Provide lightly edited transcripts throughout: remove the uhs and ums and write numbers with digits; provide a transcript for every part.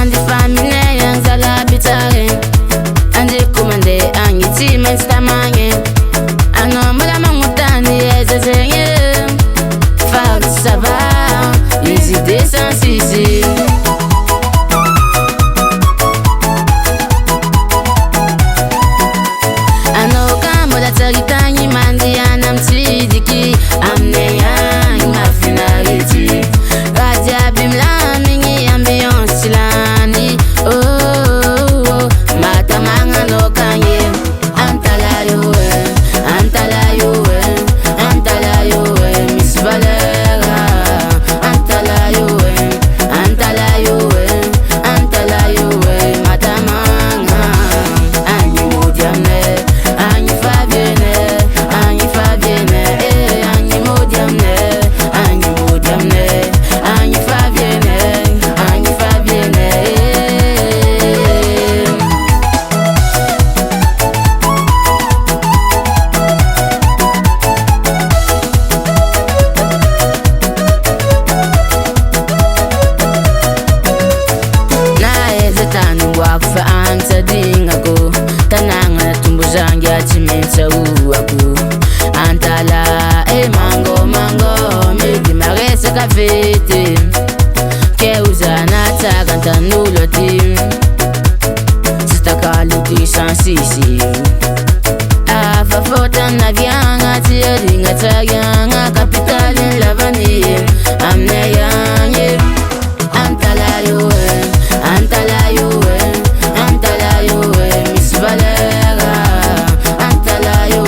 andi famine yang zala bitare andi kumande angi timen stamange ano mala mangutani ezezenye fag ça va les idées sensibles ano kama da taritanyi mandi anam tsidiki amne yang mafinariti raja bimla mingi ambiance lani oh matamanga no kanye antalayo Miss Valera antalayo matamanga anyi modiamne anyi fabienne anyi fabienne anyi modiamne anyi fabienne wakufa anta dingago tananga na tumbo zangi atimensa uaku antala mango midi maresa kafete keuza nataka ntanulo tim sitakaliti sansisi afafota na vyanga tiedinga tagyanga kapitali lavanie amneyanye antalayo Miss Valera antalayo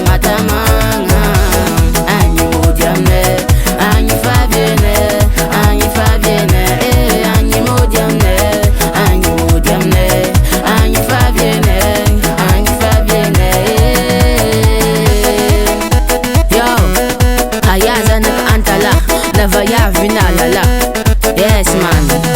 matamanga anyi modiamne anyi fabienne anyi fabienne yo ayaza nak antala lava ya vinalala yes man